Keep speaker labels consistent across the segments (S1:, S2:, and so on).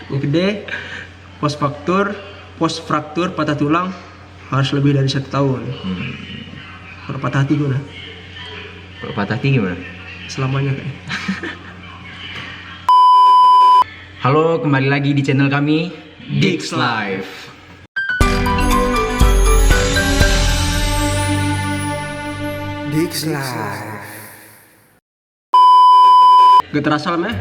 S1: Yang gede, post fraktur patah tulang harus lebih dari 1 tahun. Kalau patah hati gimana?
S2: Kalau patah hati gimana?
S1: Selamanya kan.
S2: Halo, kembali lagi di channel kami Dix Life.
S1: Dix Life. Gak terasa lah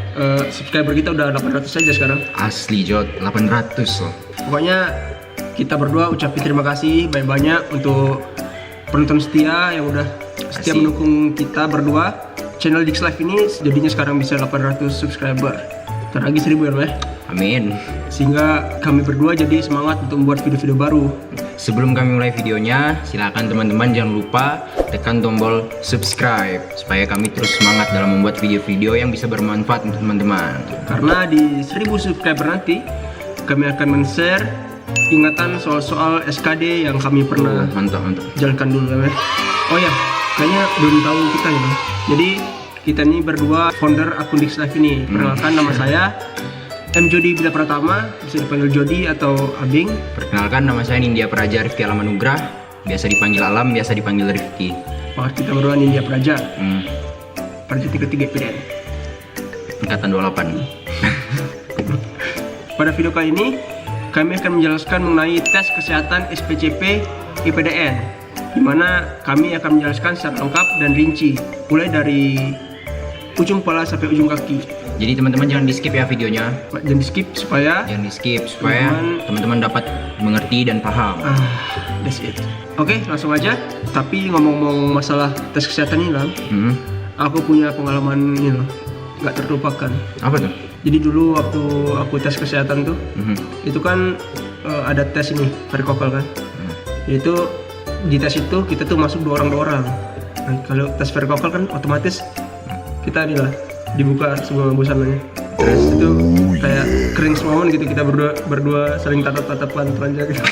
S1: subscriber kita udah 800 saja sekarang.
S2: Asli Jod, 800 loh.
S1: Pokoknya kita berdua ucapin terima kasih banyak-banyak untuk penonton setia yang udah setia
S2: Asik.
S1: mendukung kita berdua. Channel Dix Life ini jadinya sekarang bisa 800 subscriber. Ntar lagi 1000 ya Meh.
S2: Amin.
S1: Sehingga kami berdua jadi semangat untuk membuat video-video baru.
S2: Sebelum kami mulai videonya, silakan teman-teman jangan lupa tekan tombol subscribe supaya kami terus semangat dalam membuat video-video yang bisa bermanfaat untuk teman-teman.
S1: Karena di 1000 subscriber nanti kami akan men-share ingatan soal-soal SKD yang kami pernah
S2: Mantap.
S1: jalankan dulu ya Meh. Oh ya, kayaknya belum tahu kita ya Meh. Jadi kita ini berdua founder akun Dix Life ini. Perkenalkan, nama saya M. Jody Bila Pratama, bisa dipanggil Jody atau Abing.
S2: Perkenalkan, nama saya Nindya Praja Rifki Alamanugrah, biasa dipanggil Alam, biasa dipanggil Rifki.
S1: Wah, kita berdua Nindya Praja, Praja 33 PDN.
S2: Angkatan 28.
S1: Pada video kali ini, kami akan menjelaskan mengenai tes kesehatan SPCP IPDN, di mana kami akan menjelaskan secara lengkap dan rinci, mulai dari ujung kepala sampai ujung kaki.
S2: Jadi teman-teman jangan di skip ya videonya.
S1: Jangan di skip supaya
S2: teman-teman dapat mengerti dan paham.
S1: That's it. Oke, langsung aja. Tapi ngomong-ngomong masalah tes kesehatan ini lah, aku punya pengalaman ini loh, nggak terlupakan.
S2: Apa tuh?
S1: Jadi dulu waktu aku tes kesehatan tuh, itu kan ada tes ini, varicocele kan. Itu di tes itu kita tuh masuk dua orang. Nah, kalau tes varicocele kan otomatis kita nih lah dibuka semua busananya. Terus itu kayak cringe moment gitu, kita berdua saling tatap-tatapan telanjang gitu.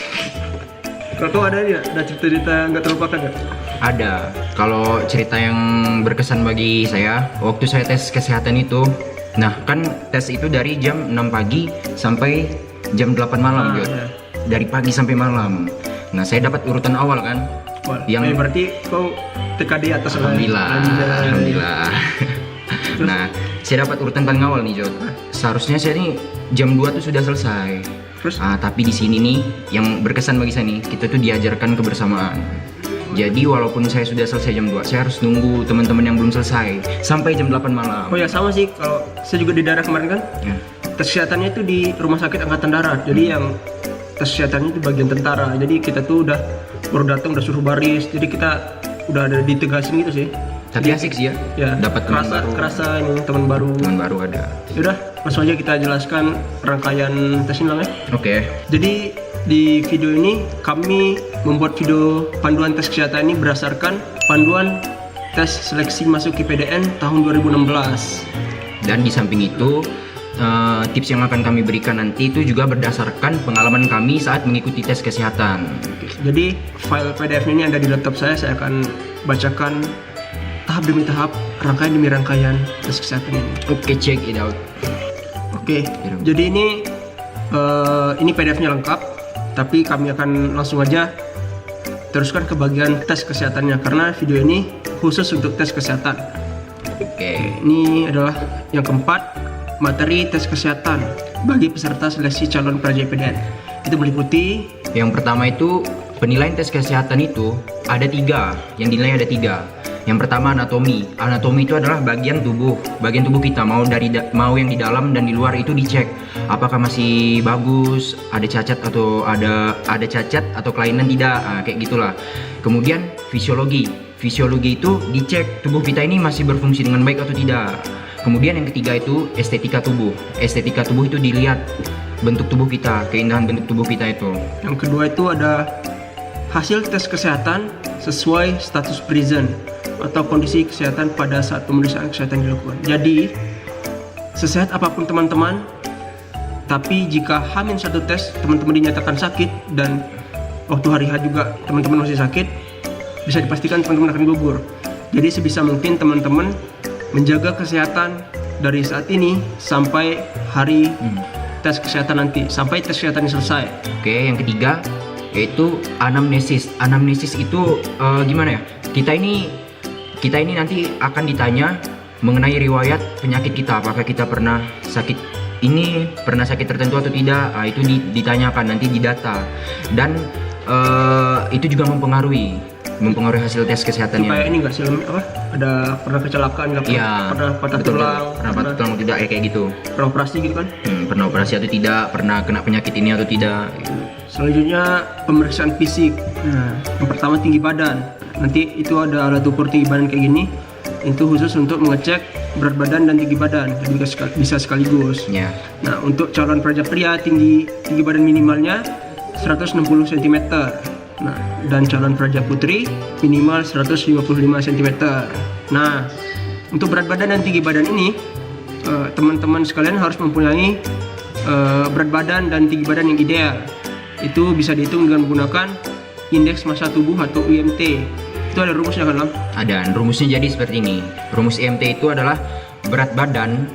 S1: Kalau kau ada ya, ada cerita-cerita nggak terlupakan nggak?
S2: Ada. Kalau cerita yang berkesan bagi saya, waktu saya tes kesehatan itu, nah kan tes itu dari jam 6 pagi sampai jam 8 malam Jod.
S1: Iya.
S2: Dari pagi sampai malam. Nah saya dapat urutan awal kan.
S1: Wah,
S2: yang
S1: berarti kau TKD atas lah.
S2: Alhamdulillah. Nah, saya dapat urutan paling awal nih, Jod. Seharusnya saya nih jam 2 tuh sudah selesai.
S1: Terus?
S2: Tapi di sini nih yang berkesan bagi saya nih, kita tuh diajarkan kebersamaan. Jadi walaupun saya sudah selesai jam 2, saya harus nunggu teman-teman yang belum selesai sampai jam 8 malam.
S1: Oh ya, sama sih, kalau saya juga di daerah kemarin kan.
S2: Ya.
S1: Tes kesehatannya itu di Rumah Sakit Angkatan Darat. Jadi yang tes kesehatannya itu bagian tentara. Jadi kita tuh baru datang udah suruh baris. Jadi kita udah ada ditegasin gitu sih.
S2: Tapi asik sih ya.
S1: Ya,
S2: dapat teman baru.
S1: Kerasa ini teman baru.
S2: Teman baru ada.
S1: Yaudah, langsung aja kita jelaskan rangkaian tes ini lah ya.
S2: Oke.
S1: Jadi di video ini kami membuat video panduan tes kesehatan ini berdasarkan panduan tes seleksi masuk IPDN tahun 2016.
S2: Dan di samping itu tips yang akan kami berikan nanti itu juga berdasarkan pengalaman kami saat mengikuti tes kesehatan.
S1: Jadi file PDF ini ada di laptop saya akan bacakan tahap demi tahap, rangkaian demi rangkaian tes kesehatan ini.
S2: Oke, check it out.
S1: Oke, jadi ini PDF-nya lengkap, tapi kami akan langsung aja teruskan ke bagian tes kesehatannya karena video ini khusus untuk tes kesehatan.
S2: Oke.
S1: Ini adalah yang keempat, materi tes kesehatan bagi peserta seleksi calon praja IPDN. Itu meliputi
S2: Yang pertama itu penilaian tes kesehatan itu ada 3, yang dinilai ada 3. Yang pertama anatomi. Anatomi itu adalah bagian tubuh kita, mau yang di dalam dan di luar itu dicek apakah masih bagus, ada cacat atau ada cacat atau kelainan tidak, kayak gitulah. Kemudian fisiologi itu dicek tubuh kita ini masih berfungsi dengan baik atau tidak. Kemudian yang ketiga itu estetika tubuh itu dilihat bentuk tubuh kita, keindahan bentuk tubuh kita itu.
S1: Yang kedua itu ada hasil tes kesehatan sesuai status prison atau kondisi kesehatan pada saat pemeriksaan kesehatan dilakukan. Jadi, sesehat apapun teman-teman, tapi jika H-1 tes teman-teman dinyatakan sakit dan waktu hari H juga teman-teman masih sakit, bisa dipastikan teman-teman akan gugur. Jadi sebisa mungkin teman-teman menjaga kesehatan dari saat ini sampai hari tes kesehatan nanti sampai tes kesehatannya selesai.
S2: Oke, yang ketiga yaitu anamnesis. Anamnesis itu gimana ya? Kita ini nanti akan ditanya mengenai riwayat penyakit kita. Apakah kita pernah sakit tertentu atau tidak? Itu ditanyakan nanti di data. Dan itu juga mempengaruhi hasil tes kesehatannya.
S1: Kayak ini nggak sih, ada pernah kecelakaan nggak?
S2: Iya.
S1: Pernah patah tulang?
S2: Pernah patah tulang atau tidak? Kayak gitu.
S1: Pernah operasi gitu kan?
S2: Pernah operasi atau tidak? Pernah kena penyakit ini atau tidak?
S1: Selanjutnya pemeriksaan fisik. Nah, yang pertama tinggi badan. Nanti itu ada alat ukur tinggi badan kayak gini. Itu khusus untuk mengecek berat badan dan tinggi badan. Jadi bisa sekaligus.
S2: Ya.
S1: Nah, untuk calon pelajar pria tinggi badan minimalnya 160 cm. Nah, dan calon pelajar putri minimal 155 cm. Nah, untuk berat badan dan tinggi badan ini teman-teman sekalian harus mempunyai berat badan dan tinggi badan yang ideal. Itu bisa dihitung dengan menggunakan indeks massa tubuh atau IMT. Itu ada rumusnya kan, Lam?
S2: Ada. Rumusnya jadi seperti ini. Rumus IMT itu adalah berat badan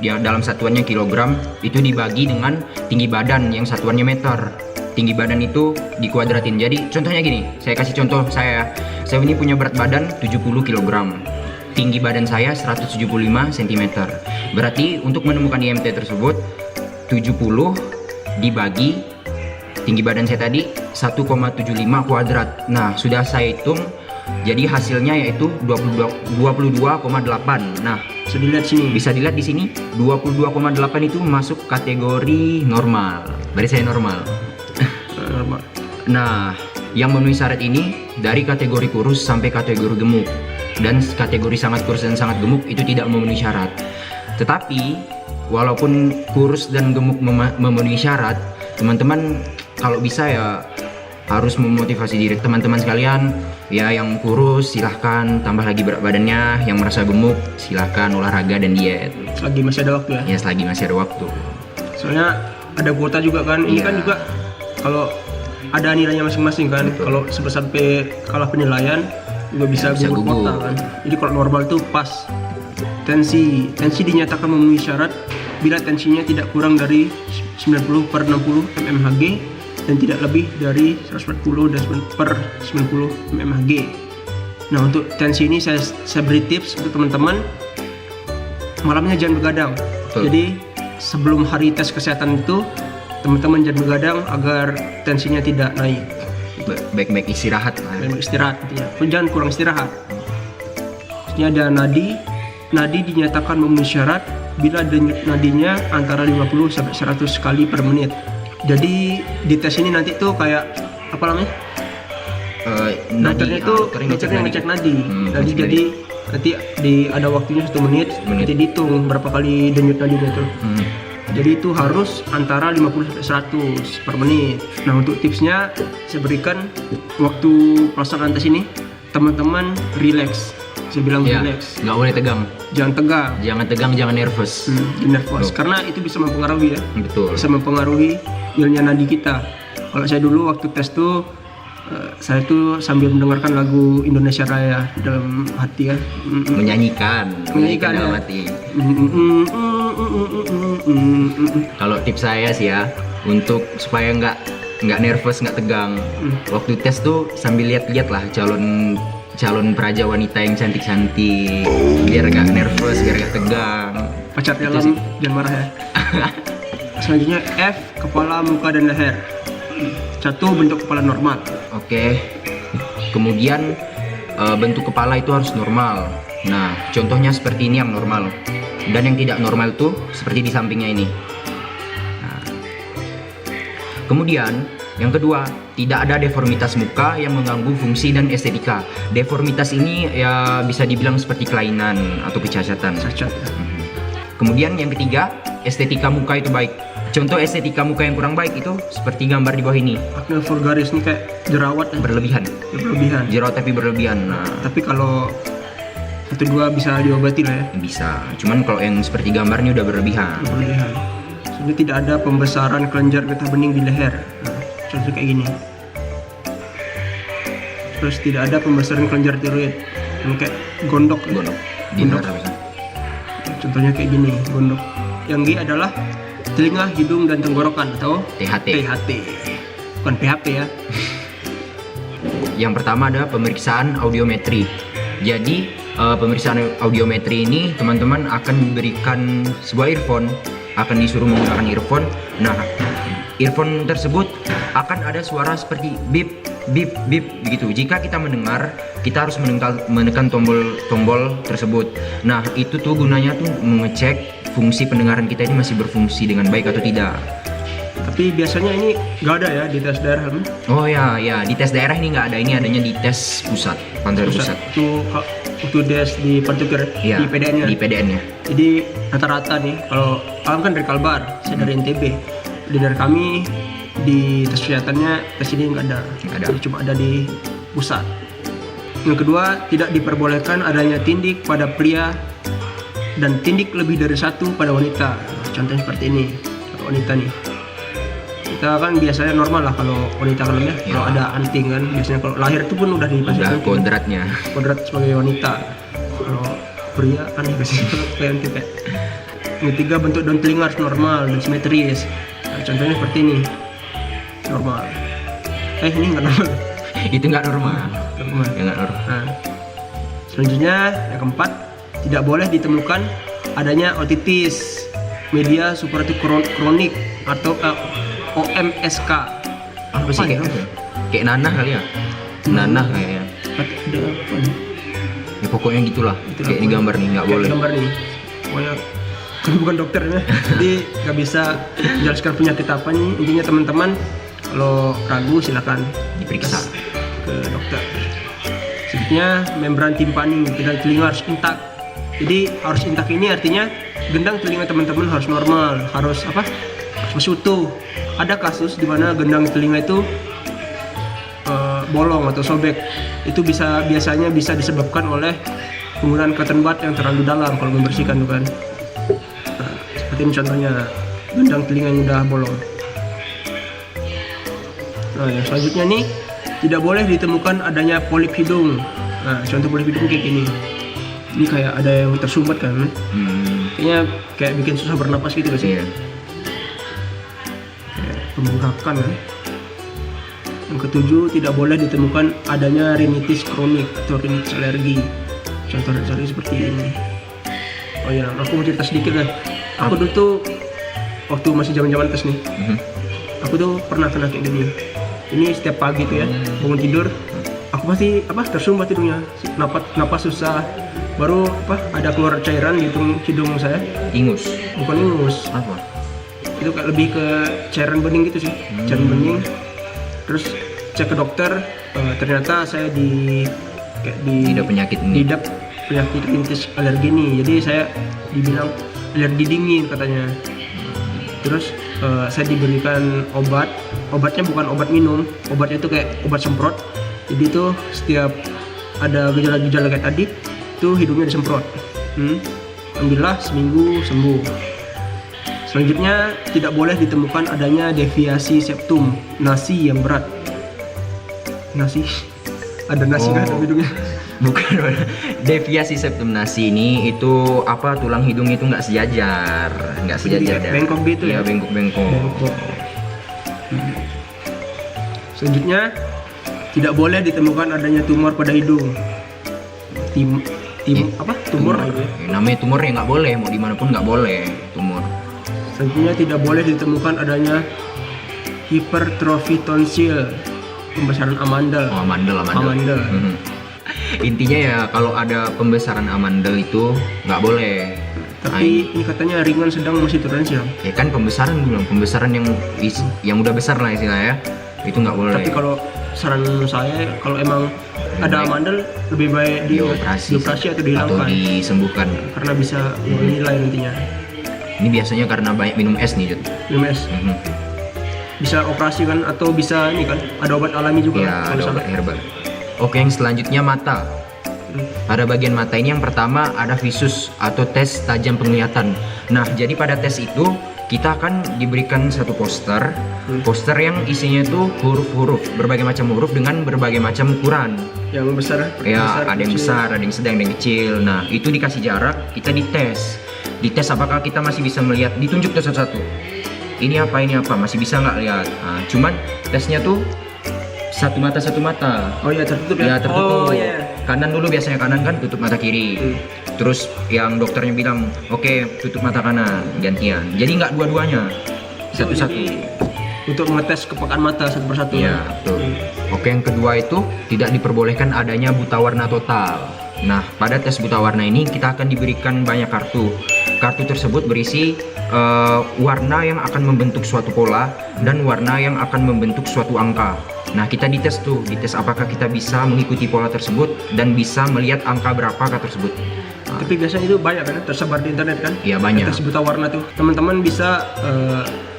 S2: ya, dalam satuannya kilogram itu dibagi dengan tinggi badan yang satuannya meter. Tinggi badan itu dikuadratin. Jadi contohnya gini, saya kasih contoh saya ini punya berat badan 70 kg. Tinggi badan saya 175 cm. Berarti untuk menemukan IMT tersebut 70 dibagi tinggi badan saya tadi 1,75 kuadrat. Nah, sudah saya hitung, jadi hasilnya yaitu 22,8. Nah, bisa dilihat di sini 22,8 itu masuk kategori normal. Berarti saya normal. Nah, yang memenuhi syarat ini dari kategori kurus sampai kategori gemuk, dan kategori sangat kurus dan sangat gemuk itu tidak memenuhi syarat. Tetapi walaupun kurus dan gemuk memenuhi syarat, teman-teman kalau bisa ya harus memotivasi diri teman-teman sekalian. Ya, yang kurus silahkan tambah lagi berat badannya, yang merasa gemuk silahkan olahraga dan diet. Selagi
S1: masih ada waktu ya?
S2: Ya, selagi masih ada waktu.
S1: Soalnya ada kuota juga kan. Ini kan juga kalau ada nilainya masing-masing kan.
S2: Betul.
S1: Kalau sampai kalah penilaian juga bisa gugur kuota kan. Jadi kalau normal tuh pas. Tensi dinyatakan memenuhi syarat bila tensinya tidak kurang dari 90/60 mmHg dan tidak lebih dari 140/90 mmHg. Nah, untuk tensi ini saya beri tips untuk teman-teman, malamnya jangan begadang.
S2: Betul.
S1: Jadi sebelum hari tes kesehatan itu teman-teman jangan begadang agar tensinya tidak naik.
S2: Baik-baik istirahat.
S1: Istirahat ya. Jangan kurang istirahat. Ini ada nadi dinyatakan memenuhi syarat bila denyut nadinya antara 50 sampai 100 kali per menit. Jadi di tes ini nanti tuh kayak apa namanya? Dokternya ngecek nadi. Jadi nanti ada waktunya 1 menit. Nanti dihitung berapa kali denyut nadinya tuh. Jadi itu harus antara 50 sampai 100 per menit. Nah, untuk tipsnya saya berikan waktu pelaksanaan tes ini teman-teman relax. Saya bilang relax.
S2: Nggak boleh tegang.
S1: Jangan tegang.
S2: Jangan tegang, jangan nervous.
S1: Nervous. Karena itu bisa mempengaruhi ya.
S2: Betul.
S1: Bisa mempengaruhi realnya nadi kita. Kalau saya dulu waktu tes tuh saya tuh sambil mendengarkan lagu Indonesia Raya dalam hati ya.
S2: Menyanyikan dalam hati. Kalau tips saya sih ya, untuk supaya nggak nervous, nggak tegang, waktu tes tuh sambil lihat-lihat lah calon peraja wanita yang cantik-cantik, biar gak nervous, biar gak tegang.
S1: Pacar dalam jangan marah ya. Selanjutnya F, kepala, muka, dan leher. 1, bentuk kepala normal.
S2: Oke. Kemudian bentuk kepala itu harus normal. Nah, contohnya seperti ini yang normal. Dan yang tidak normal tuh seperti di sampingnya ini. Nah. Kemudian yang kedua, tidak ada deformitas muka yang mengganggu fungsi dan estetika. Deformitas ini ya bisa dibilang seperti kelainan atau kecacatan. Kemudian yang ketiga, estetika muka itu baik. Contoh estetika muka yang kurang baik itu seperti gambar di bawah ini.
S1: Acne vulgaris ini kayak jerawat
S2: berlebihan. Jerawat tapi berlebihan. Nah,
S1: tapi kalau 1-2 bisa diobati lah ya.
S2: Bisa. Cuman kalau yang seperti gambar ini udah berlebihan.
S1: Sebenarnya tidak ada pembesaran kelenjar getah bening di leher. Nah, contoh kayak gini. Terus tidak ada pembesaran kelenjar tiroid. Ini kayak gondok.
S2: Di luar.
S1: Contohnya kayak gini, gondok. Yang G adalah telinga, hidung, dan tenggorokan atau
S2: THT.
S1: THT. Bukan PHP ya.
S2: Yang pertama ada pemeriksaan audiometri. Jadi pemeriksaan audiometri ini teman-teman akan diberikan sebuah earphone, akan disuruh menggunakan earphone. Nah, earphone tersebut akan ada suara seperti bip bip bip begitu. Jika kita mendengar, kita harus menekan tombol tersebut. Nah, itu tuh gunanya tuh mengecek fungsi pendengaran kita ini masih berfungsi dengan baik atau tidak.
S1: Tapi biasanya ini nggak ada ya di tes daerah.
S2: Oh ya, di tes daerah ini nggak ada, ini adanya di tes pusat, Pantai Pusat.
S1: Waktu tes di Partuker,
S2: Ya,
S1: di PDN-nya.
S2: Di PDN-nya.
S1: Jadi rata-rata nih, kalau Alam kan dari Kalbar, saya dari NTB. Jadi dari kami di tes kesehatannya tes ini nggak ada.
S2: Nggak ada.
S1: Jadi cuma ada di pusat. Yang kedua, tidak diperbolehkan adanya tindik pada pria dan tindik lebih dari satu pada wanita. Contohnya seperti ini, kalau wanita nih. Kita kan biasanya normal lah kalau wanita kan ya, kalau ada anting kan biasanya kalau lahir itu pun udah dipasang
S2: Udah kodratnya.
S1: kodrat sebagai wanita. Kalau pria kan dikasih kayak anting kayak. Yang ketiga, bentuk daun telinga harus normal dan simetris. Nah, contohnya seperti ini, normal. Ini nggak normal.
S2: Itu nggak normal.
S1: Normal.
S2: Ya, nggak normal.
S1: Nah, selanjutnya yang keempat, tidak boleh ditemukan adanya otitis media superatif kronik atau OMSK.
S2: Apa sih
S1: itu?
S2: kayak nanah kali ya? Nanah kayaknya.
S1: Ada apa nih?
S2: Ya pokoknya gitulah.
S1: Itulah
S2: Kayak di
S1: pokoknya.
S2: gambar nih nggak
S1: Kayak
S2: boleh.
S1: di gambar nih. Pokoknya kan bukan dokter ya. Jadi nggak bisa menjelaskan penyakit apa nih. Intinya teman-teman kalau ragu silakan
S2: Diperiksa.
S1: ke dokter. Selanjutnya, membran timpani gendang telinga harus intak. Jadi harus intak ini artinya gendang telinga teman-teman harus normal, harus apa? Harus utuh. Ada kasus di mana gendang telinga itu bolong atau sobek. Itu biasanya bisa disebabkan oleh penggunaan cotton bud yang terlalu dalam kalau membersihkan tuh kan. Nah, seperti ini contohnya gendang telinga yang udah bolong. Nah, yang selanjutnya nih, tidak boleh ditemukan adanya polip hidung. Nah, contoh polip hidung kayak gini. Ini kayak ada yang tersumbat kan. Kayaknya kayak bikin susah bernapas gitu gak sih?
S2: Iya.
S1: Kayak pembengkakan kan. Yang ketujuh, tidak boleh ditemukan adanya rinitis kronik atau rinitis alergi. Contoh rinitis alergi seperti ini. Oh iya, aku mau cerita sedikit lah. Aku dulu tuh waktu masih zaman-zaman tes nih, aku tuh pernah kena kayak gini. Ini setiap pagi tuh ya, bangun tidur, aku pasti tersumbat hidungnya, napas susah. Baru ada keluar cairan di hidung saya.
S2: Ingus.
S1: Bukan ingus,
S2: Apa?
S1: itu kayak lebih ke cairan bening gitu sih, cairan bening. Terus cek ke dokter, ternyata saya
S2: Tidak penyakit ini.
S1: Tidak penyakit rinitis alergi nih. Jadi saya dibilang alergi dingin katanya. Terus saya diberikan obatnya bukan obat minum, obatnya itu kayak obat semprot. Jadi itu setiap ada gejala-gejala kayak tadi, itu hidungnya disemprot. Alhamdulillah seminggu sembuh. Selanjutnya, tidak boleh ditemukan adanya deviasi septum nasi yang berat. Nasi? Ada nasi kan dalam hidungnya?
S2: Bukan. Deviasi septum nasi ini itu apa, tulang hidung itu nggak sejajar
S1: Jadi kayak bengkok gitu ya?
S2: Iya, bengkok.
S1: Bengkok. Selanjutnya, tidak boleh ditemukan adanya tumor pada hidung. Tumor gitu ya.
S2: Namanya tumor ya nggak boleh, mau dimanapun nggak boleh tumor.
S1: Selanjutnya, tidak boleh ditemukan adanya hipertrofi tonsil, pembesaran amandel.
S2: Oh, amandel.
S1: Amandel.
S2: Intinya ya kalau ada pembesaran amandel itu nggak boleh.
S1: Tapi ini katanya ringan, sedang, masih toleransi.
S2: Ya kan pembesaran yang udah besar lah istilahnya, itu nggak boleh.
S1: Tapi kalau saran saya, kalau emang ada amandel, lebih baik dioperasi atau dihilangkan,
S2: atau disembuhkan.
S1: karena bisa menilai nantinya.
S2: Ini biasanya karena banyak minum es nih, Jut.
S1: Minum es. Bisa operasi kan, atau bisa ini kan, ada obat alami juga.
S2: Ya,
S1: kalau
S2: ada
S1: salah.
S2: obat herbal. Oke, yang selanjutnya mata. Pada bagian mata ini yang pertama ada visus atau tes tajam penglihatan. Nah, jadi pada tes itu kita akan diberikan satu poster yang isinya itu huruf-huruf, berbagai macam huruf dengan berbagai macam ukuran.
S1: Yang besar.
S2: Ya, ada yang
S1: kecil.
S2: besar, ada yang sedang, ada yang kecil. Nah, itu dikasih jarak, kita dites apakah kita masih bisa melihat, ditunjuk tuh satu-satu. ini apa masih bisa nggak lihat. Nah, cuman tesnya tuh satu mata.
S1: Oh iya, tertutup
S2: Ya
S1: ya.
S2: tertutup.
S1: Oh iya.
S2: Kanan dulu, biasanya kanan kan tutup mata kiri. Terus yang dokternya bilang, oke, tutup mata kanan gantian. Jadi nggak dua-duanya, satu-satu.
S1: Jadi, untuk mengetes kepekaan mata satu persatu.
S2: Iya, betul. Oke, yang kedua itu tidak diperbolehkan adanya buta warna total. Nah, pada tes buta warna ini kita akan diberikan banyak kartu. Kartu tersebut berisi warna yang akan membentuk suatu pola dan warna yang akan membentuk suatu angka. Nah, kita dites apakah kita bisa mengikuti pola tersebut dan bisa melihat angka berapakah tersebut.
S1: Tapi biasanya itu banyak kan tersebar di internet kan?
S2: Iya, banyak.
S1: Tes buta warna tuh. Teman-teman bisa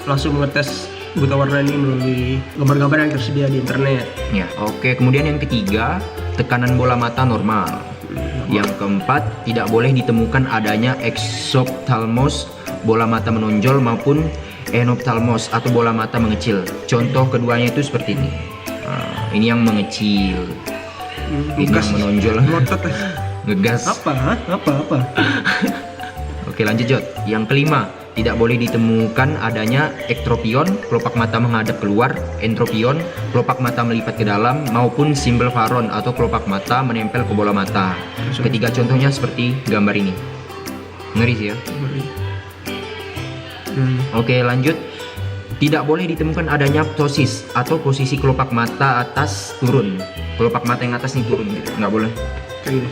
S1: langsung mengetes buta warna ini melalui gambar-gambar yang tersedia di internet.
S2: Ya, oke. Kemudian yang ketiga, tekanan bola mata normal. Yang keempat, tidak boleh ditemukan adanya exophthalmos, bola mata menonjol, maupun enophthalmos atau bola mata mengecil. Contoh keduanya itu seperti ini. Nah, ini yang mengecil, ini yang menonjol.
S1: Ngotot.
S2: Ngegas.
S1: Apa?
S2: Oke, lanjut Jod. Yang kelima, tidak boleh ditemukan adanya ektropion, kelopak mata menghadap keluar, entropion, kelopak mata melipat ke dalam, maupun simbol faron atau kelopak mata menempel ke bola mata. Ketiga contohnya seperti gambar ini. Ngeri sih ya. Oke, lanjut. Tidak boleh ditemukan adanya ptosis atau posisi kelopak mata atas turun. Kelopak mata yang atas nih turun gitu. Nggak boleh.
S1: Kayak gini.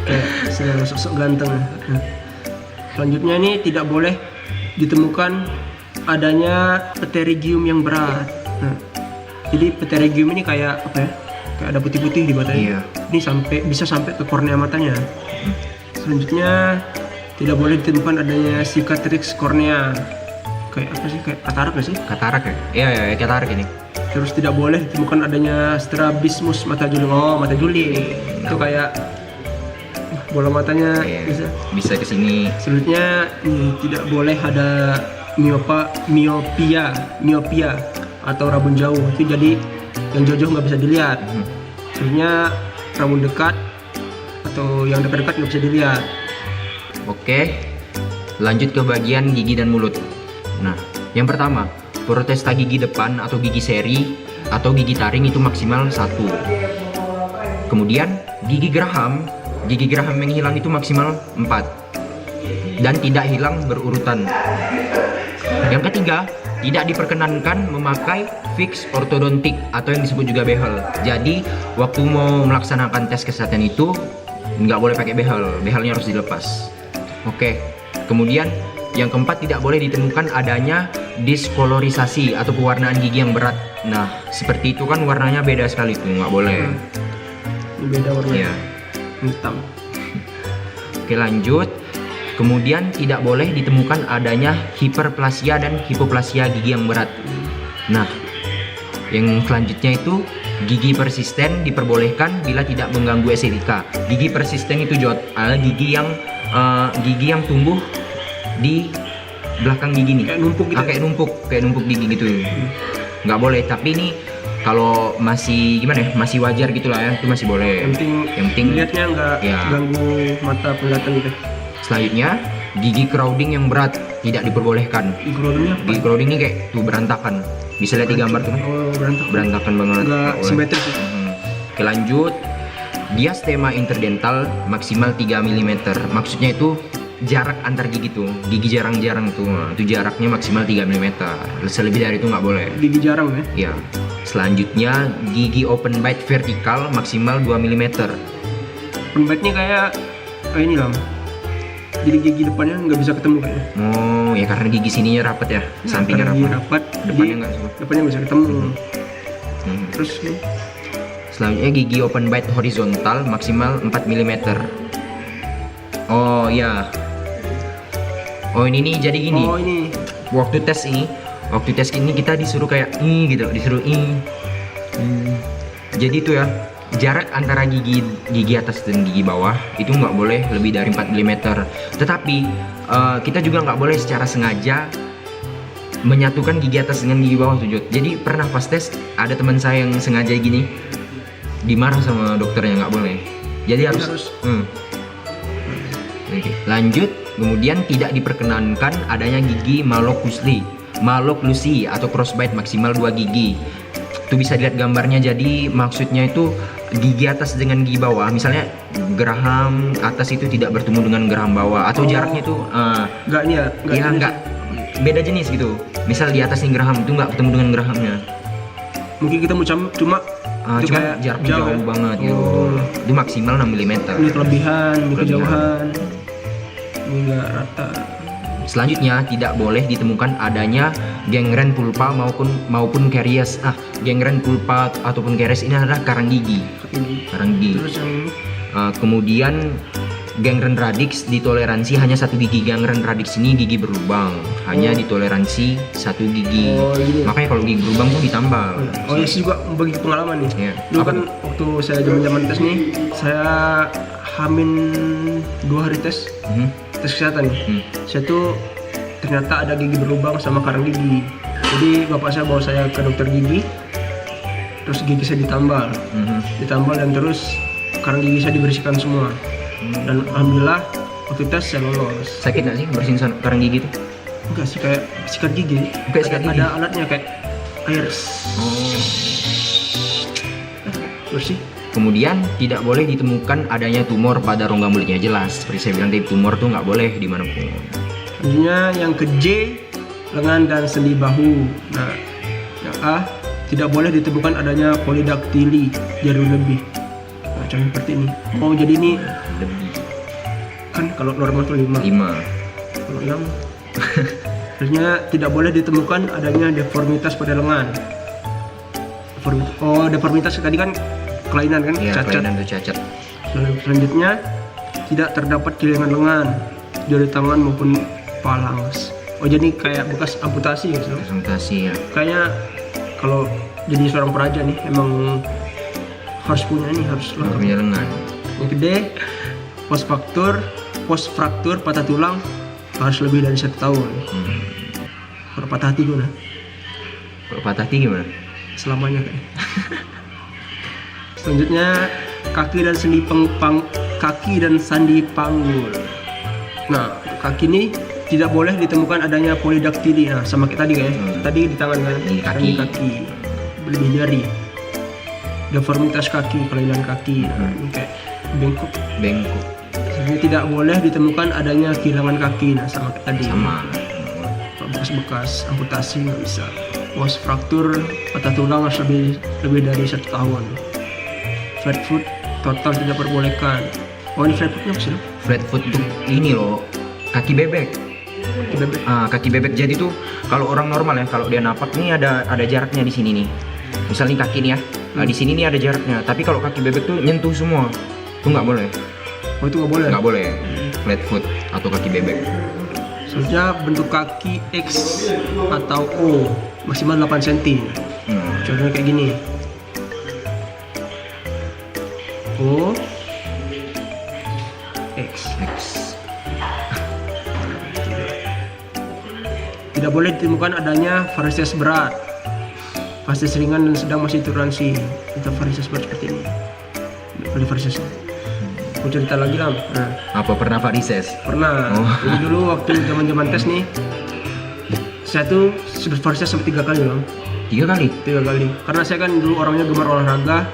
S1: Kayak sedang sok-sok ganteng. Selanjutnya ini tidak boleh ditemukan adanya pterygium yang berat. Nah, jadi pterygium ini kayak apa ya? Kayak ada putih-putih di matanya.
S2: Iya.
S1: Ini bisa sampai ke kornea matanya. Selanjutnya tidak boleh ditemukan adanya cicatrix kornea. Kayak apa sih? Kayak katarak nggak sih?
S2: Katarak ya? Iya, katarak ini.
S1: Terus tidak boleh ditemukan adanya strabismus mata juling. Oh, mata juling. Itu kayak bola matanya
S2: Iya, bisa ke sini.
S1: Selanjutnya tidak boleh ada miopia atau rabun jauh. Itu jadi yang jauh-jauh nggak bisa dilihat. Selanjutnya rabun dekat atau yang dekat-dekat nggak bisa dilihat.
S2: Oke, lanjut ke bagian gigi dan mulut. Nah, yang pertama, protesta gigi depan atau gigi seri atau gigi taring itu maksimal 1. Kemudian gigi geraham yang hilang itu maksimal 4 dan tidak hilang berurutan. Yang ketiga, tidak diperkenankan memakai fix ortodontik atau yang disebut juga behel. Jadi waktu mau melaksanakan tes kesehatan itu nggak boleh pakai behel, behelnya harus dilepas. Oke, kemudian yang keempat, tidak boleh ditemukan adanya diskolorisasi atau pewarnaan gigi yang berat. Nah, seperti itu kan warnanya beda sekali tuh, nggak boleh.
S1: Beda warnanya.
S2: Iya.
S1: Hitam.
S2: Oke, lanjut. Kemudian tidak boleh ditemukan adanya hiperplasia dan hipoplasia gigi yang berat. Nah, yang selanjutnya itu gigi persisten diperbolehkan bila tidak mengganggu estetika. Gigi persisten itu gigi yang tumbuh di belakang gigi nih.
S1: Kayak numpuk gitu.
S2: Kayak numpuk gigi gitu. Nggak boleh, tapi ini kalau masih gimana ya, masih wajar gitulah ya, itu masih boleh.
S1: Yang penting lihatnya nggak
S2: ya.
S1: ganggu mata penglihatan gitu.
S2: Selanjutnya, gigi crowding yang berat tidak diperbolehkan. Gigi crowding ini kayak tuh berantakan. Bisa lihat di gambar tuh kan?
S1: Oh,
S2: Berantakan banget.
S1: Nggak simetris.
S2: Oke, lanjut. Diastema interdental maksimal 3 mm. Maksudnya itu jarak antar gigi tuh. Gigi jarang-jarang tuh. Nah, itu jaraknya maksimal 3 mm. Selebih dari itu nggak boleh.
S1: Gigi jarang ya?
S2: Ya. Selanjutnya, gigi open bite vertikal maksimal 2 mm.
S1: Open bite-nya kayak ini lah. Jadi gigi depannya nggak bisa ketemu kayaknya.
S2: Oh, ya karena gigi sininya rapat ya, sampingnya rapat. Depannya nggak semua.
S1: Depannya nggak bisa ketemu. Terus
S2: selanjutnya gigi open bite horizontal maksimal 4 mm. Oh ya. Oh ini nih, jadi gini.
S1: Oh ini.
S2: Waktu tes ini kita disuruh kayak gitu, disuruh Jadi itu ya, jarak antara gigi atas dan gigi bawah itu nggak boleh lebih dari 4 mm. Tetapi kita juga nggak boleh secara sengaja menyatukan gigi atas dengan gigi bawah tuh. Jadi pernah pas tes ada teman saya yang sengaja gini, dimarah sama dokternya, nggak boleh. Jadi harus. Oke. Lanjut, Kemudian tidak diperkenankan adanya gigi maloklusi atau crossbite maksimal 2 gigi. Itu bisa dilihat gambarnya, jadi maksudnya itu gigi atas dengan gigi bawah. Misalnya geraham atas itu tidak bertemu dengan geraham bawah, atau jaraknya itu enggak beda jenis gitu. Misal di atas nih geraham itu nggak ketemu dengan gerahamnya.
S1: Mungkin kita mau cuma itu
S2: cuma
S1: kayak
S2: jaraknya jauh banget gitu. Itu maksimal 6 mm.
S1: Ini kelebihan, ini kejauhan, ini nggak rata.
S2: Selanjutnya tidak boleh ditemukan adanya gangren pulpa maupun karies. Gangren pulpa ataupun karies ini adalah karang gigi. Karang gigi.
S1: Terus yang
S2: Kemudian gangren radix ditoleransi hanya 1 gigi. Gangren radix ini gigi berlubang, hanya ditoleransi 1 gigi.
S1: Gini.
S2: Makanya kalau gigi berlubang tuh ditambal.
S1: Oh ya sih, juga bagi pengalaman nih.
S2: Iya.
S1: Dulu
S2: Apa
S1: kan
S2: tuh?
S1: waktu saya zaman tes nih, saya hamin 2 hari tes kesehatan nih. Saya tuh ternyata ada gigi berlubang sama karang gigi. Jadi bapak saya bawa saya ke dokter gigi, terus gigi saya ditambal dan terus karang gigi saya dibersihkan semua. Dan alhamdulillah waktu tes saya lolos.
S2: Sakit nggak sih bersihin karang gigi itu?
S1: Enggak sih, kayak sikat gigi.
S2: Kayak sikat gigi?
S1: Ada alatnya kayak air bersih.
S2: Kemudian tidak boleh ditemukan adanya tumor pada rongga mulutnya. Jelas, seperti saya bilang tadi, tumor tuh nggak boleh dimanapun.
S1: Selanjutnya yang ke J, lengan dan sendi bahu. Nah, yang A, tidak boleh ditemukan adanya polidaktili, jarum lebih. Nah, contoh seperti ini. Oh, jadi ini
S2: Lebih
S1: kan kalau normal tuh 5.
S2: 5.
S1: Kalau 6. Terusnya tidak boleh ditemukan adanya deformitas pada lengan. Deformitas tadi kan kelainan kan,
S2: Ya,
S1: cacat.
S2: kelainan itu cacat.
S1: Selanjutnya tidak terdapat gilingan lengan, jari tangan maupun palang. Oh, jadi kayak bekas amputasi ya, so?
S2: Presentasi ya.
S1: Kayaknya kalau jadi seorang peraja nih emang harus punya ini, harus lengkap.
S2: Punya lengan.
S1: Yang gede, post fraktur patah tulang harus lebih dari 1 tahun. Kalau patah hati gimana?
S2: Kalau patah hati gimana?
S1: Selamanya kan. Selanjutnya kaki dan sandi panggul. Nah, untuk kaki ini tidak boleh ditemukan adanya polidaktili. Nah, sama kayak tadi kan. Tadi di tangan kan.
S2: Di
S1: Sekarang di kaki. Lebih jari. Deformitas kaki, kelainan kaki. Nah, ini kayak bengkok. Sebenarnya tidak boleh ditemukan adanya kehilangan kaki. Nah, sama kayak tadi.
S2: Sama.
S1: Bekas-bekas amputasi nggak bisa. Post fraktur patah tulang harus lebih dari 1 tahun. Flat foot total tidak perbolehkan. Oh, ini flat footnya apa sih?
S2: Flat foot tuh ini loh, kaki bebek. Kaki bebek. Jadi tuh kalau orang normal ya, kalau dia napak nih ada jaraknya di sini nih. Misal nih kaki nih ya, di sini nih ada jaraknya. Tapi kalau kaki bebek tuh nyentuh semua, tuh nggak boleh.
S1: Oh, itu nggak boleh?
S2: Nggak boleh. Flat foot atau kaki bebek.
S1: Selanjutnya bentuk kaki X atau O maksimal 8 cm. Contohnya kayak gini. O X. Tidak boleh ditemukan adanya varises berat, varises ringan dan sedang masih toleransi. Itu varises berat seperti ini. Tidak boleh varises. Aku cerita lagi lah. Nah,
S2: Apa pernah varises?
S1: pernah. Jadi dulu waktu zaman tes nih, saya tuh sudah varises sampai 3 kali bang.
S2: 3 kali?
S1: 3 kali. Karena saya kan dulu orangnya gemar olahraga.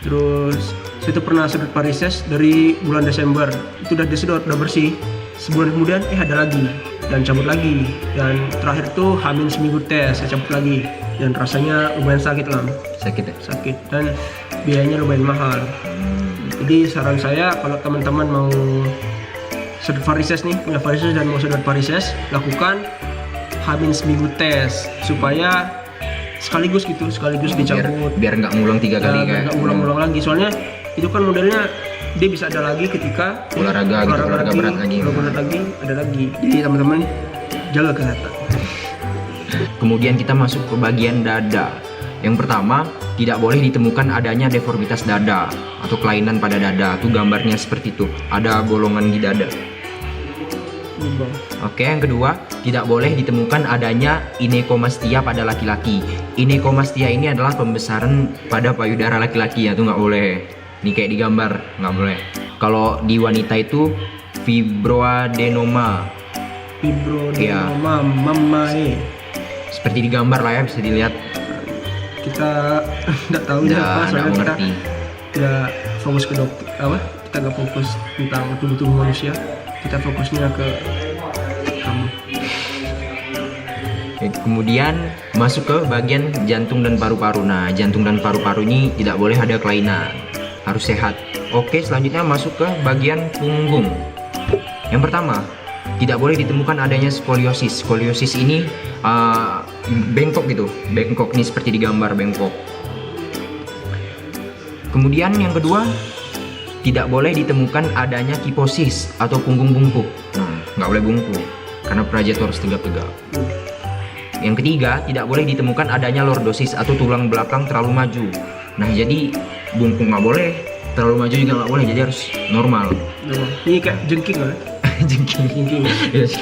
S1: Terus saya tuh pernah sedot varises dari bulan Desember. Itu udah disedot, udah bersih. Sebulan kemudian ada lagi dan cabut lagi. Dan terakhir tuh hamin seminggu tes, saya cabut lagi. Dan rasanya lumayan sakit lah.
S2: Sakit ya?
S1: Sakit dan biayanya lumayan mahal. Jadi saran saya kalau teman-teman mau sedot varises nih, punya varises dan mau sedot varises, lakukan hamin seminggu tes supaya sekaligus dicabut.
S2: Biar nggak ngulang 3 kali kan?
S1: Nggak ulang-ulang lagi, soalnya itu kan modelnya dia bisa ada lagi ketika
S2: Olahraga berat lagi.
S1: Olahraga berat lagi, ada lagi. Jadi teman-teman jaga kesehatan.
S2: Kemudian kita masuk ke bagian dada. Yang pertama, tidak boleh ditemukan adanya deformitas dada atau kelainan pada dada. Tuh gambarnya seperti itu, ada bolongan di dada. Oke, yang kedua, tidak boleh ditemukan adanya inekomastia pada laki-laki. Inekomastia ini adalah pembesaran pada payudara laki-laki ya, tuh nggak boleh. Ini kayak di gambar, nggak boleh. Kalau di wanita itu fibroadenoma.
S1: Fibroadenoma mamae.
S2: Seperti di gambar lah ya, bisa dilihat.
S1: Kita nggak tahu ini apa, soalnya kita
S2: ngerti.
S1: nggak fokus ke dokter apa, kita nggak fokus tentang tubuh manusia, kita fokusnya ke kamu.
S2: Kemudian masuk ke bagian jantung dan paru-paru. Nah, jantung dan paru-paru ini tidak boleh ada kelainan, harus sehat. Oke, selanjutnya masuk ke bagian punggung. Yang pertama, tidak boleh ditemukan adanya skoliosis. Skoliosis ini bengkok gitu, bengkok nih seperti di gambar bengkok. Kemudian yang kedua, tidak boleh ditemukan adanya kiposis atau punggung bungkuk. Nah, nggak boleh bungkuk karena praja itu harus tegap-tegap. Yang ketiga, tidak boleh ditemukan adanya lordosis atau tulang belakang terlalu maju. Nah, jadi bungkuk nggak boleh, terlalu maju juga nggak boleh, jadi harus normal.
S1: Ini kayak jengking kan?
S2: Jengking. Yes.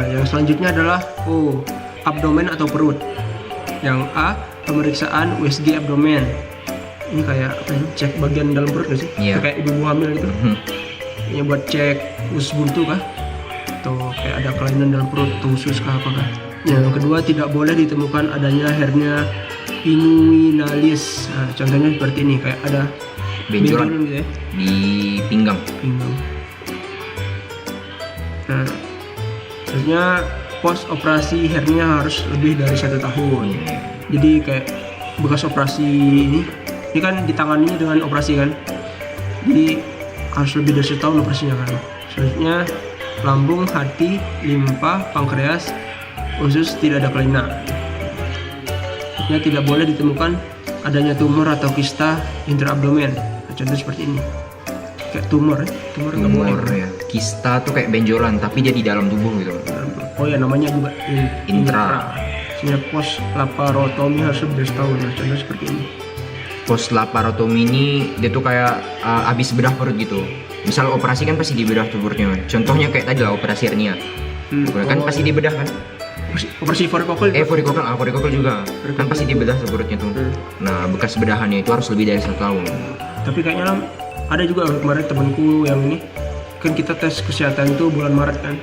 S1: Yang selanjutnya adalah abdomen atau perut. Yang A, pemeriksaan USG abdomen. Ini kayak apa ini? Cek bagian dalam perut nggak sih?
S2: Iya.
S1: Kayak ibu hamil gitu. Ini buat cek usus buntu kah? Atau kayak ada kelainan dalam perut atau usus kah apa kah? Yang kedua, tidak boleh ditemukan adanya hernia inguinalis. Nah, contohnya seperti ini, kayak ada
S2: Benjolan
S1: gitu ya,
S2: di pinggang.
S1: pinggang. Nah, selanjutnya post operasi hernia harus lebih dari 1 tahun. Jadi kayak bekas operasi ini kan ditanganinya dengan operasi kan, jadi harus lebih dari 1 tahun operasinya kan. Selanjutnya lambung, hati, limpa, pankreas, usus tidak ada kelainan. Selanjutnya tidak boleh ditemukan adanya tumor atau kista intraabdomen. Nah, contoh seperti ini, kayak tumor nggak boleh.
S2: Tumor ya. Kista tuh kayak benjolan tapi dia di dalam tubuh gitu.
S1: Oh ya, namanya juga
S2: Intra.
S1: Sebenarnya post laparotomi harus lebih dari 1 tahun. Nah, contoh seperti ini.
S2: Post laparotomi ini dia tuh kayak abis bedah perut gitu. Misal operasi kan pasti dibedah tuh perutnya. Contohnya kayak tadi lah operasi hernia. Kan pasti dibedah kan?
S1: Operasi varikokel.
S2: Varikokel juga. Kan pasti dibedah tuh perutnya tuh. Nah, bekas bedahannya itu harus lebih dari 1 tahun.
S1: Tapi kayaknya ada juga kemarin temanku yang ini, kan kita tes kesehatan itu bulan Maret kan,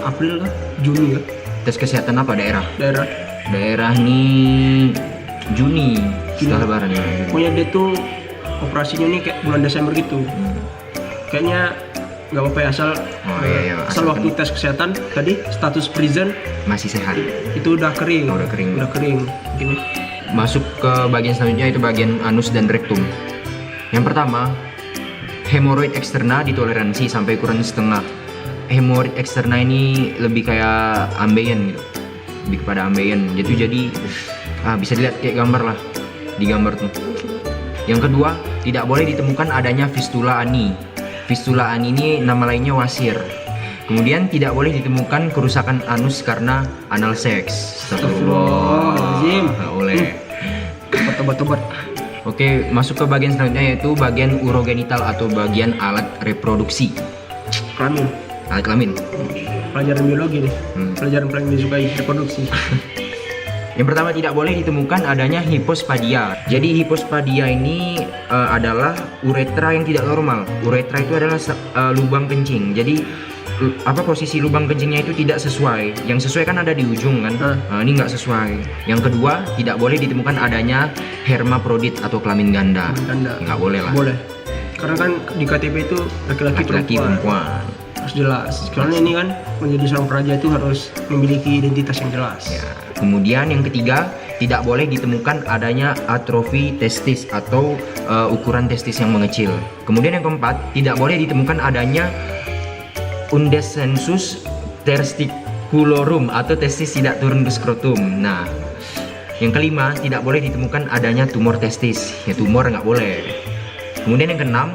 S1: April lah, Juni ya.
S2: Tes kesehatan apa daerah?
S1: Daerah
S2: nih Juni setelah lebaran ya.
S1: pokoknya dia tuh operasinya nih kayak bulan Desember gitu. Kayaknya nggak apa-apa ya,
S2: iya.
S1: asal waktu tes kesehatan tadi status present
S2: Masih sehat.
S1: itu udah kering.
S2: Udah kering.
S1: Gini.
S2: Masuk ke bagian selanjutnya, itu bagian anus dan rektum. Yang pertama, hemoroid eksterna ditoleransi sampai ukuran setengah. Hemoroid eksterna ini lebih kayak ambeien gitu, lebih kepada ambeien. Jadi bisa dilihat kayak gambar lah, di gambar tuh. Yang kedua, tidak boleh ditemukan adanya fistula ani. Fistula ani ini nama lainnya wasir. Kemudian tidak boleh ditemukan kerusakan anus karena anal seks.
S1: Astagfirullahaladzim.
S2: Nggak boleh.
S1: Tobat.
S2: Oke, masuk ke bagian selanjutnya yaitu bagian urogenital atau bagian alat reproduksi.
S1: Kelamin.
S2: Alat kelamin.
S1: Pelajaran biologi nih. Pelajaran paling disukai, reproduksi.
S2: Yang pertama, tidak boleh ditemukan adanya hipospadia. Jadi hipospadia ini adalah uretra yang tidak normal. Uretra itu adalah lubang kencing. Jadi posisi lubang kencingnya itu tidak sesuai. Yang sesuai kan ada di ujung kan. Ini nggak sesuai. Yang kedua, tidak boleh ditemukan adanya hermaprodit atau kelamin ganda. Nggak boleh lah.
S1: Boleh. Karena kan di KTP itu laki-laki perempuan. Harus jelas. Karena ini kan menjadi seorang praja itu harus memiliki identitas yang jelas.
S2: Ya. Kemudian yang ketiga, tidak boleh ditemukan adanya atrofi testis atau ukuran testis yang mengecil. Kemudian yang keempat, tidak boleh ditemukan adanya undescensus testiculorum atau testis tidak turun ke skrotum. Nah, yang kelima, tidak boleh ditemukan adanya tumor testis. Ya, tumor nggak boleh. Kemudian yang keenam,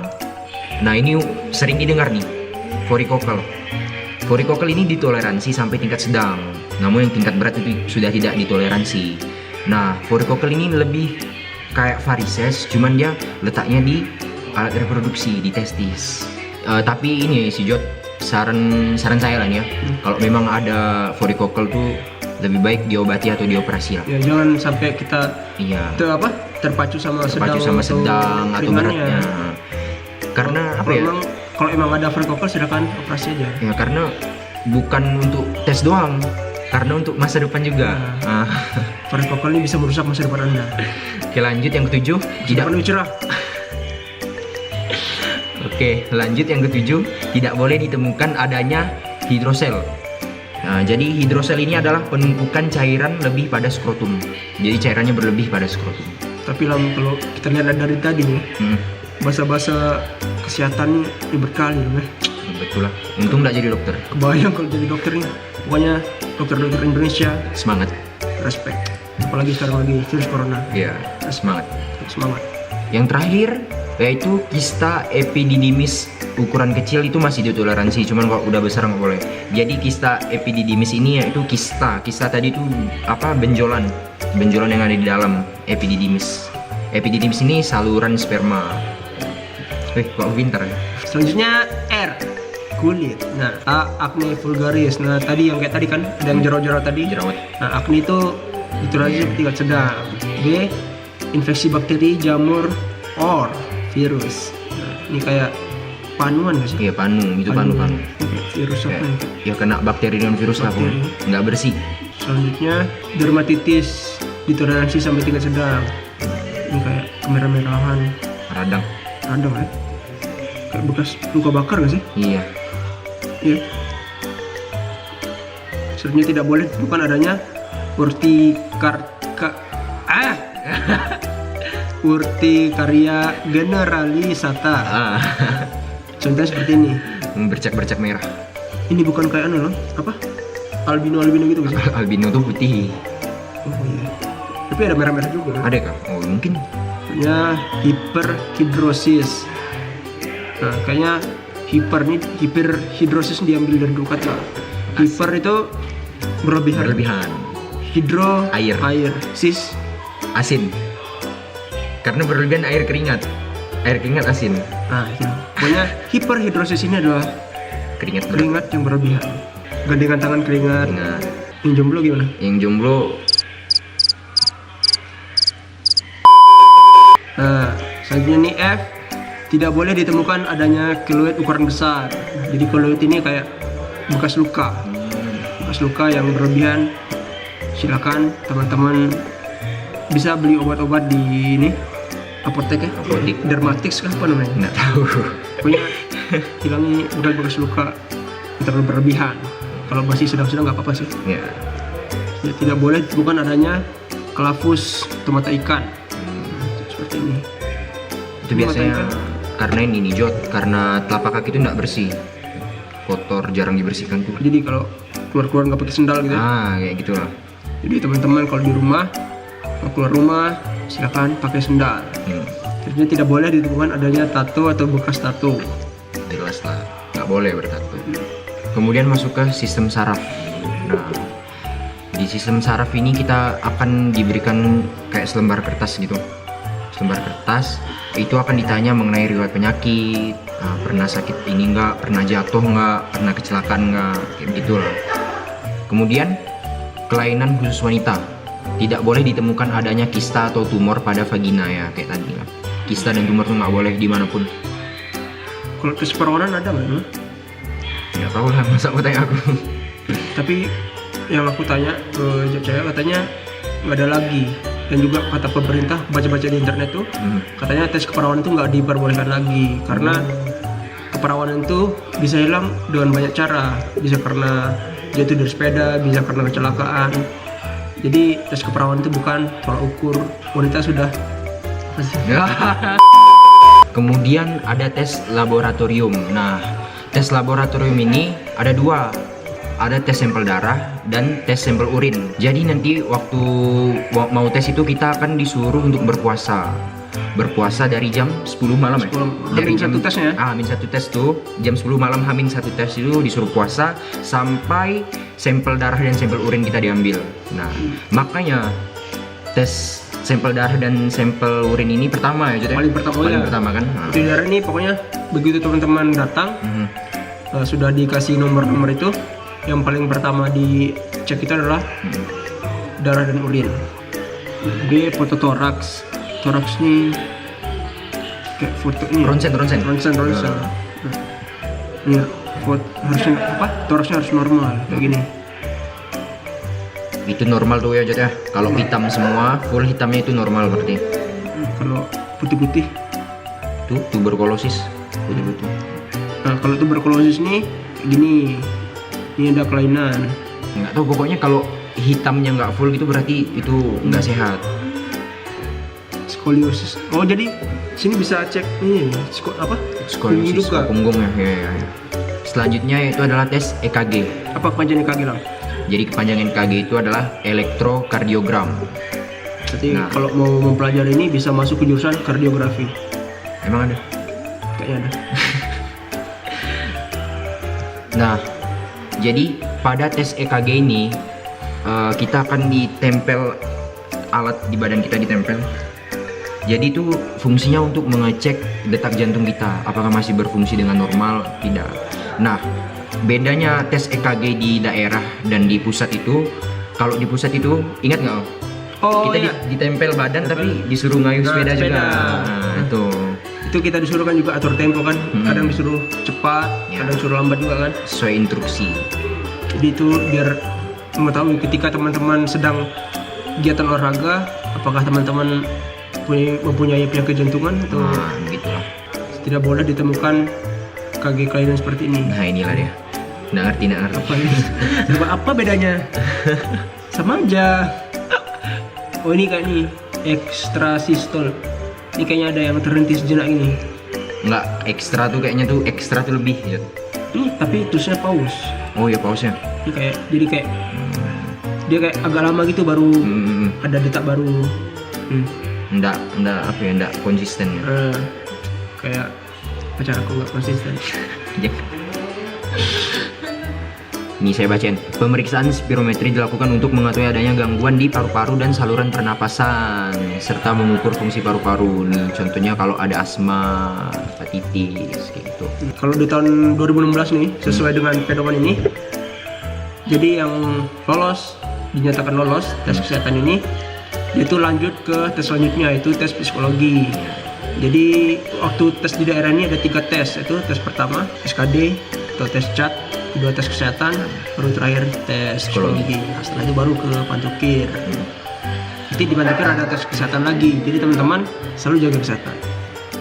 S2: nah ini sering didengar nih, varikokel. Varikokel ini ditoleransi sampai tingkat sedang, namun yang tingkat berat itu sudah tidak ditoleransi. Nah, varikokel ini lebih kayak varises, cuman dia letaknya di alat reproduksi, di testis. Tapi ini si Jod, saran saya lah nih ya, kalau memang ada varikokel tuh lebih baik diobati atau dioperasi lah.
S1: Ya, jangan sampai kita terpacu sama sedang
S2: atau beratnya. Karena Kenapa
S1: Kalau
S2: ya?
S1: emang ada varikokal silakan operasi aja.
S2: Ya karena bukan untuk tes doang, karena untuk masa depan juga. Ah.
S1: Varikokal ini bisa merusak masa depan Anda.
S2: Oke, lanjut yang ketujuh.
S1: Tidak lebih cerah.
S2: Oke, lanjut yang ketujuh, tidak boleh ditemukan adanya hidrosel. Nah, jadi hidrosel ini adalah penumpukan cairan lebih pada skrotum. Jadi cairannya berlebih pada skrotum.
S1: Tapi kalau kita lihat dari tadi nih, bahasa-bahasa kesehatan nih ribet kali loh.
S2: Betul lah. Untung nggak jadi dokter.
S1: Kebayang kalau jadi dokter nih. Pokoknya dokter-dokter Indonesia
S2: Semangat.
S1: respect. Apalagi sekarang lagi virus corona.
S2: Iya, semangat.
S1: Semangat.
S2: Yang terakhir yaitu kista epididymis. Ukuran kecil itu masih ditoleransi, cuman kalau udah besar nggak boleh. Jadi kista epididymis ini yaitu kista. Kista tadi itu apa? Benjolan yang ada di dalam epididymis. Epididymis ini saluran sperma. Kok pintar ya?
S1: Selanjutnya R, kulit. Nah, A, acne vulgaris. Nah, tadi yang kayak tadi kan ada yang jerawat-jerawat tadi.
S2: Jerawat.
S1: Nah, acne itu ditoleransi tingkat sedang. B, infeksi bakteri, jamur, or virus. Nah, ini kayak panuan nggak sih?
S2: Iya, panu, itu panu.
S1: Virus apa nih?
S2: Ya kena bakteri dan virus lah,
S1: Bakteri.
S2: nggak bersih.
S1: Selanjutnya dermatitis, ditoleransi sampai tingkat sedang. Ini kayak kemerah-merahan,
S2: Radang.
S1: radang ya. Kayak bekas luka bakar nggak sih?
S2: Iya.
S1: Iya. Selanjutnya tidak boleh bukan adanya urtikaria generalisata. Contohnya seperti ini.
S2: Bercak-bercak merah.
S1: Ini bukan kayak loh, apa? Albino gitu nggak sih?
S2: Albino tuh putih.
S1: Oh iya. Tapi ada merah-merah juga.
S2: Ada kah? Oh mungkin.
S1: Namanya hiperhidrosis. Nah, kayaknya hiperhidrosis diambil dari dua kata. Hiper itu berlebihan. Hidro
S2: Air.
S1: sis
S2: Asin. Karena berlebihan air keringat asin.
S1: Nah, itu. Pokoknya hiperhidrosis ini adalah keringat yang berlebihan. Gandengan tangan keringat. Yang jomblo gimana?
S2: Yang jomblo
S1: Nah, selanjutnya nih F, tidak boleh ditemukan adanya keloid ukuran besar. Jadi keloid ini kayak bekas luka yang berlebihan. Silakan teman-teman bisa beli obat-obat di ini apotek ya.
S2: Apotek.
S1: Dermatix kah apa namanya?
S2: nggak tahu.
S1: Pokoknya hilangi bekas luka yang terlalu berlebihan. Kalau masih sedang-sedang nggak apa-apa sih.
S2: Ya.
S1: Ya, tidak boleh ditemukan adanya kelafus atau mata ikan. Seperti ini.
S2: Itu biasanya karena ini nih Jod, karena telapak kaki itu nggak bersih, kotor, jarang dibersihkan tuh.
S1: Jadi kalau keluar nggak pakai sendal gitu.
S2: Kayak gitulah.
S1: Jadi teman-teman kalau di rumah mau keluar rumah silakan pakai sendal. Jadi tidak boleh ditemukan adanya tato atau bekas tato.
S2: Jelas lah, nggak boleh bertato. Kemudian masuk ke sistem saraf. Nah, di sistem saraf ini kita akan diberikan kayak selembar kertas gitu. Selembar kertas itu akan ditanya mengenai riwayat penyakit, pernah sakit ini nggak, pernah jatuh nggak, pernah kecelakaan nggak, kayak gitulah. Kemudian kelainan khusus wanita, tidak boleh ditemukan adanya kista atau tumor pada vagina ya kayak tadi lah. Kista dan tumor tuh nggak boleh dimanapun.
S1: Kalau tes perawanan ada nggak?
S2: Nggak tahu lah, masa aku tanya aku.
S1: Tapi yang aku tanya ke Jaya katanya nggak ada lagi. Dan juga kata pemerintah, baca-baca di internet tuh katanya tes keperawanan itu nggak diperbolehkan lagi karena keperawanan itu bisa hilang dengan banyak cara. Bisa karena jatuh dari sepeda, bisa karena kecelakaan. Jadi tes keperawanan itu bukan tolak ukur wanita sudah apa sih?
S2: Kemudian ada tes laboratorium. Nah, tes laboratorium ini ada dua. Ada tes sampel darah dan tes sampel urin. Jadi nanti waktu mau tes itu kita akan disuruh untuk berpuasa. Berpuasa dari jam 10 malam ya.
S1: Dari satu tesnya ya?
S2: Min satu tes tuh jam 10 malam hamin satu tes itu disuruh puasa sampai sampel darah dan sampel urin kita diambil. Nah, makanya tes sampel darah dan sampel urin ini pertama ya,
S1: Paling pertama
S2: kan.
S1: Di darah ini pokoknya begitu teman-teman datang sudah dikasih nomor-nomor itu, yang paling pertama dicek itu adalah darah dan urin. B, foto toraks. Toraks nih kayak foto ini.
S2: Ronsen.
S1: Ronsen. Nah, ini foto harusnya apa? Torosnya harus normal kayak gini.
S2: Itu normal tuh ya Jod ya. Kalau hitam semua, full hitamnya itu normal berarti.
S1: Kalau putih-putih,
S2: Tuh tuberkulosis. Putih-putih.
S1: nah kalau tuberkulosis nih kayak gini, ini ada kelainan.
S2: Nggak tahu pokoknya kalau hitamnya nggak full gitu berarti itu nggak sehat.
S1: Skoliosis. Oh jadi sini bisa cek ini apa?
S2: Skoliosis
S1: Juga.
S2: punggung ya. Ya. Selanjutnya itu adalah tes EKG.
S1: Apa kepanjangan EKG lang?
S2: Jadi kepanjangan EKG itu adalah elektrokardiogram.
S1: Berarti
S2: Nah.
S1: kalau mau mempelajari ini bisa masuk ke jurusan kardiografi.
S2: Emang ada?
S1: Kayaknya ada.
S2: Nah, jadi pada tes EKG ini kita akan ditempel alat di badan kita ditempel. Jadi itu fungsinya untuk mengecek detak jantung kita apakah masih berfungsi dengan normal tidak. Nah, bedanya tes EKG di daerah dan di pusat itu, kalau di pusat itu ingat nggak?
S1: Oh
S2: Kita
S1: iya.
S2: ditempel badan tapi disuruh ngayuh
S1: Nah,
S2: sepeda juga.
S1: sepeda.
S2: Nah, itu
S1: Itu kita disuruh kan juga atur tempo kan. Kadang disuruh cepat,
S2: Ya.
S1: kadang disuruh lambat juga kan.
S2: sesuai instruksi.
S1: Jadi itu biar mengetahui ketika teman-teman sedang kegiatan olahraga, apakah teman-teman mempunyai penyakit jantungan atau
S2: Nah, begitulah.
S1: tidak boleh ditemukan KG kelainan seperti ini.
S2: Nah, inilah dia. Nggak ngerti.
S1: Apa ini? Apa bedanya? Sama aja. Oh ini kayak nih ekstrasistol. Ini kayaknya ada yang terhenti sejenak ini.
S2: Nggak ekstra tuh kayaknya tuh ekstra tuh lebih ya.
S1: Ini tapi tulisnya pause.
S2: Oh ya pausnya.
S1: Ini kayak jadi kayak dia kayak agak lama gitu baru ada detak baru.
S2: Nggak apa ya, nggak konsisten ya.
S1: Kayak pacar aku nggak konsisten.
S2: Ya. Nih saya bacain. Pemeriksaan spirometri dilakukan untuk mengetahui adanya gangguan di paru-paru dan saluran pernapasan serta mengukur fungsi paru-paru. Nih contohnya kalau ada asma, hepatitis kayak gitu.
S1: Kalau di tahun 2016 nih sesuai dengan pedoman ini, jadi yang lolos dinyatakan lolos tes kesehatan ini, dia tuh lanjut ke tes selanjutnya yaitu tes psikologi. Jadi waktu tes di daerah ini ada 3 tes, yaitu tes pertama SKD atau tes CAT, kedua tes kesehatan, baru terakhir tes psikologi. Nah, setelah itu baru ke Pantukir. Nanti di Pantukir ada tes kesehatan lagi. Jadi teman-teman selalu jaga kesehatan.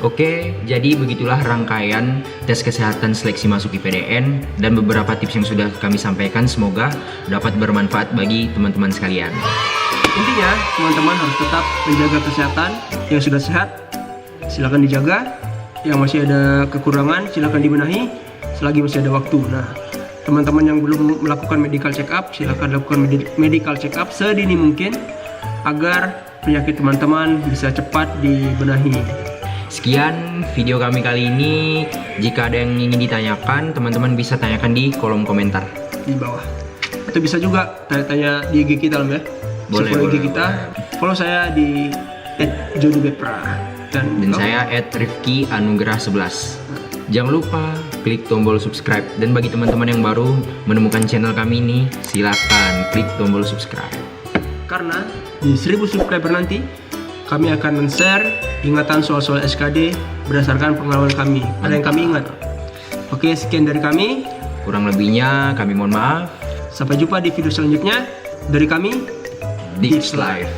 S2: Oke, jadi begitulah rangkaian tes kesehatan seleksi masuk IPDN dan beberapa tips yang sudah kami sampaikan semoga dapat bermanfaat bagi teman-teman sekalian.
S1: Intinya teman-teman harus tetap menjaga kesehatan. Yang sudah sehat silakan dijaga, yang masih ada kekurangan silakan dibenahi selagi masih ada waktu. Nah, teman-teman yang belum melakukan medical check up silakan lakukan medical check up sedini mungkin agar penyakit teman-teman bisa cepat dibenahi.
S2: Sekian video kami kali ini. Jika ada yang ingin ditanyakan, teman-teman bisa tanyakan di kolom komentar.
S1: Di bawah, atau bisa juga tanya-tanya di IG kita ya.
S2: Boleh,
S1: Follow IG
S2: boleh,
S1: kita, follow saya di @jodibepra dan
S2: saya @rifki_anugrah11. Jangan lupa klik tombol subscribe, dan bagi teman-teman yang baru menemukan channel kami ini, silakan klik tombol subscribe.
S1: Karena di 1000 subscriber nanti kami akan men-share ingatan soal-soal SKD berdasarkan pengalaman kami. Ada yang kami ingat. Oke, sekian dari kami.
S2: Kurang lebihnya kami mohon maaf.
S1: Sampai jumpa di video selanjutnya dari kami.
S2: Dips Live.